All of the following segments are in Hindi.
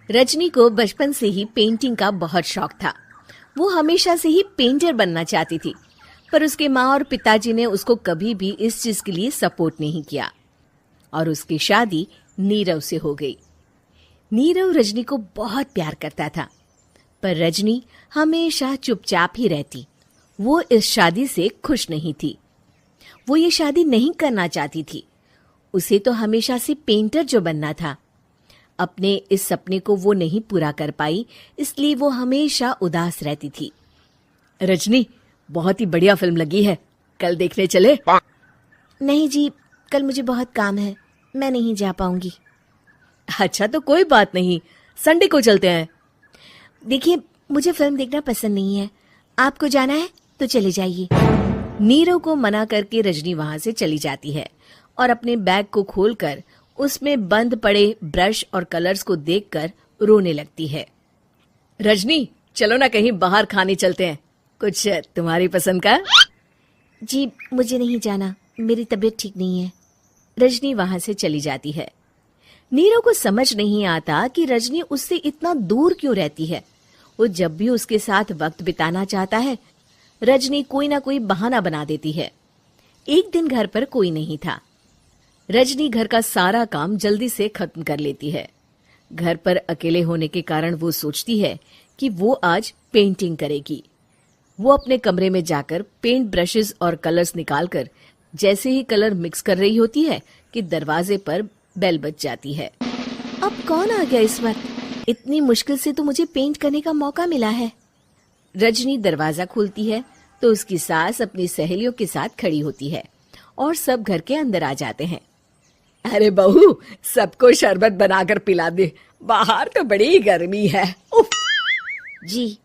रजनी को बचपन से ही पेंटिंग का बहुत शौक था। वो हमेशा से ही पेंटर बनना चाहती थी, पर उसके माँ और पिताजी ने उसको कभी भी इस चीज के लिए सपोर्ट नहीं किया और उसकी शादी नीरव से हो गई। नीरव रजनी को बहुत प्यार करता था, पर रजनी हमेशा चुपचाप ही रहती। वो इस शादी से खुश नहीं थी। वो ये शादी नहीं करना चाहती थी। उसे तो हमेशा से पेंटर जो बनना था। अपने इस सपने को वो नहीं पूरा कर पाई, इसलिए वो हमेशा उदास रहती थी। रजनी, बहुत ही बढ़िया फिल्म लगी है, कल देखने चले? नहीं जी, कल मुझे बहुत काम है, मैं नहीं जा पाऊंगी। अच्छा तो कोई बात नहीं, संडे को चलते हैं। देखिए, मुझे फिल्म देखना पसंद नहीं है। आपको जाना है तो चले जाइए। नीरव को मना करके रजनी वहां से चली जाती है और अपने बैग को खोलकर उसमें बंद पड़े ब्रश और कलर्स को देखकर रोने लगती है। रजनी, चलो ना कहीं बाहर खाने चलते हैं, कुछ तुम्हारी पसंद का। जी, मुझे नहीं जाना, मेरी तबीयत ठीक नहीं है। रजनी वहां से चली जाती है। नीरव को समझ नहीं आता कि रजनी उससे इतना दूर क्यों रहती है। वो जब भी उसके साथ वक्त बिताना चाहता है, रजनी कोई ना कोई बहाना बना देती है। एक दिन घर पर कोई नहीं था। रजनी घर का सारा काम जल्दी से खत्म कर लेती है। घर पर अकेले होने के कारण वो सोचती है कि वो आज पेंटिंग करेगी। वो अपने कमरे में जाकर पेंट ब्रशेस और कलर्स निकालकर जैसे ही कलर मिक्स कर रही होती है कि दरवाजे पर बेल बज जाती है। अब कौन आ गया इस वक्त? इतनी मुश्किल से तो मुझे पेंट करने का मौका मिला है। रजनी दरवाजा खोलती है तो उसकी सास अपनी सहेलियों के साथ खड़ी होती है और सब घर के अंदर आ जाते हैं। अरे बहू, सबको शरबत बनाकर पिला दे, बाहर तो बड़ी गर्मी है। उफ। जी।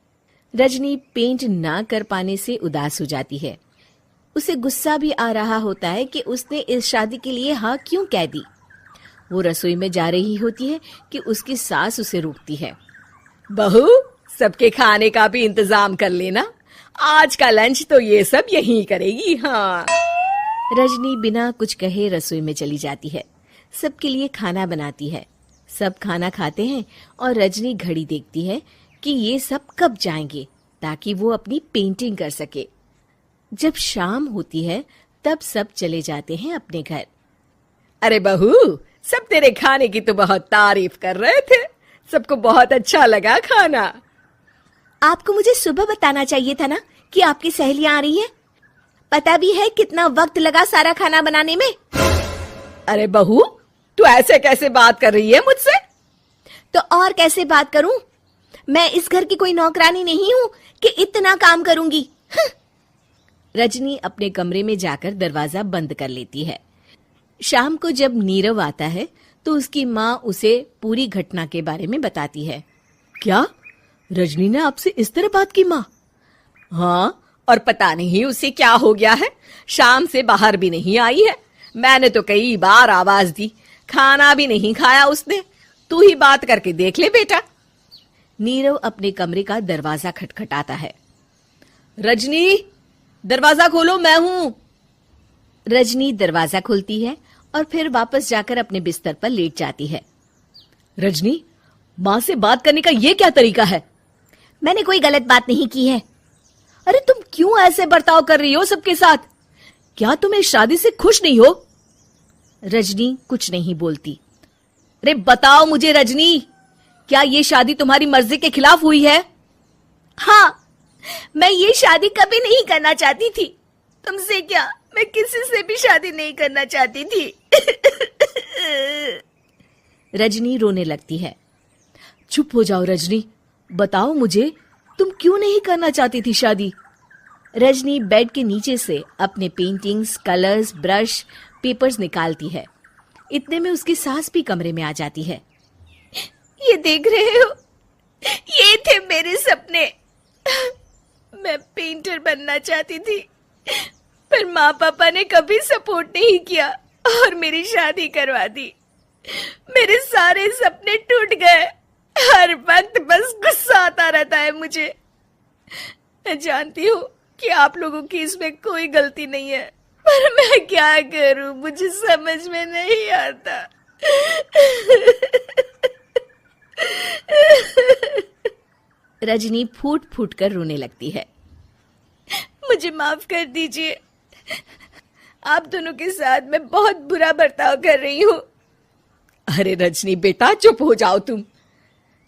रजनी पेंट ना कर पाने से उदास हो जाती है। उसे गुस्सा भी आ रहा होता है कि उसने इस शादी के लिए हाँ क्यों कह दी। वो रसोई में जा रही होती है कि उसकी सास उसे रोकती है। बहू, सबके खाने का भी इंतजाम कर लेना, आज का लंच तो ये सब यहीं करेगी। हाँ। रजनी बिना कुछ कहे रसोई में चली जाती है। सबके लिए खाना बनाती है। सब खाना खाते हैं और रजनी घड़ी देखती है कि ये सब कब जाएंगे ताकि वो अपनी पेंटिंग कर सके। जब शाम होती है तब सब चले जाते हैं अपने घर। अरे बहू, सब तेरे खाने की तो बहुत तारीफ कर रहे थे, सबको बहुत अच्छा लगा खाना। आपको मुझे सुबह बताना चाहिए था ना कि आपकी सहेलियां आ रही हैं। पता भी है कितना वक्त लगा सारा खाना बनाने में। अरे बहू, तू ऐसे कैसे बात कर रही है मुझसे? तो और कैसे बात करूं? मैं इस घर की कोई नौकरानी नहीं हूं कि इतना काम करूंगी। रजनी अपने कमरे में जाकर दरवाजा बंद कर लेती है। शाम को जब नीरव आता है तो उसकी माँ उसे पूरी घटना के बारे में बताती है। क्या रजनी ने आपसे इस तरह बात की माँ? हाँ, और पता नहीं उसे क्या हो गया है, शाम से बाहर भी नहीं आई है। मैंने तो कई बार आवाज दी, खाना भी नहीं खाया उसने। तू ही बात करके देख ले बेटा। नीरव अपने कमरे का दरवाजा खटखटाता है। रजनी, दरवाजा खोलो, मैं हूं। रजनी दरवाजा खोलती है और फिर वापस जाकर अपने बिस्तर पर लेट जाती है। रजनी, माँ से बात करने का ये क्या तरीका है? मैंने कोई गलत बात नहीं की है। अरे तुम क्यों ऐसे बर्ताव कर रही हो सबके साथ? क्या तुम इस शादी से खुश नहीं हो? रजनी कुछ नहीं बोलती। अरे बताओ मुझे रजनी, क्या ये शादी तुम्हारी मर्जी के खिलाफ हुई है? हाँ, मैं ये शादी कभी नहीं करना चाहती थी। तुमसे क्या, मैं किसी से भी शादी नहीं करना चाहती थी। रजनी रोने लगती है। चुप हो जाओ रजनी, बताओ मुझे, तुम क्यों नहीं करना चाहती थी शादी? रजनी बेड के नीचे से अपने पेंटिंग्स, कलर्स, ब्रश, पेपर्स निकालती है। इतने में उसकी सास भी कमरे में आ जाती है। ये देख रहे हो, ये थे मेरे सपने। मैं पेंटर बनना चाहती थी, पर माँ पापा ने कभी सपोर्ट नहीं किया और मेरी शादी करवा दी। मेरे सारे सपने टूट गए। हर वक्त बस गुस्सा आता रहता है मुझे। मैं जानती हूँ कि आप लोगों की इसमें कोई गलती नहीं है, पर मैं क्या करूँ, मुझे समझ में नहीं आता। रजनी फूट फूट कर रोने लगती है। मुझे माफ कर दीजिए, आप दोनों के साथ मैं बहुत बुरा बर्ताव कर रही हूँ। अरे रजनी बेटा, चुप हो जाओ तुम।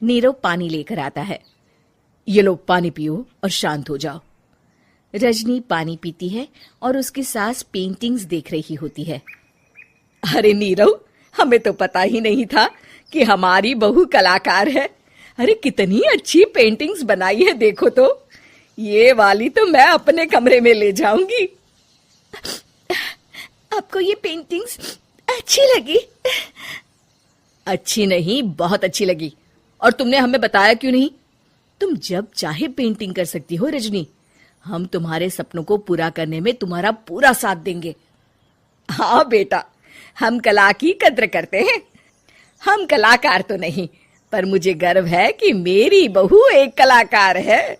नीरव पानी लेकर आता है। ये लो पानी पियो और शांत हो जाओ। रजनी पानी पीती है और उसकी सास पेंटिंग्स देख रही होती है। अरे नीरव, हमें तो पता ही नहीं था कि हमारी बहू कलाकार है। अरे कितनी अच्छी पेंटिंग्स बनाई है, देखो तो। ये वाली तो मैं अपने कमरे में ले जाऊंगी। आपको ये पेंटिंग्स अच्छी लगी? अच्छी नहीं, बहुत अच्छी लगी। और तुमने हमें बताया क्यों नहीं? तुम जब चाहे पेंटिंग कर सकती हो रजनी। हम तुम्हारे सपनों को पूरा करने में तुम्हारा पूरा साथ देंगे। हाँ बेटा, हम कला की कद्र करते हैं। हम कलाकार तो नहीं, पर मुझे गर्व है कि मेरी बहू एक कलाकार है।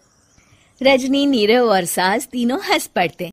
रजनी, नीरव और सास तीनों हंस पड़ते।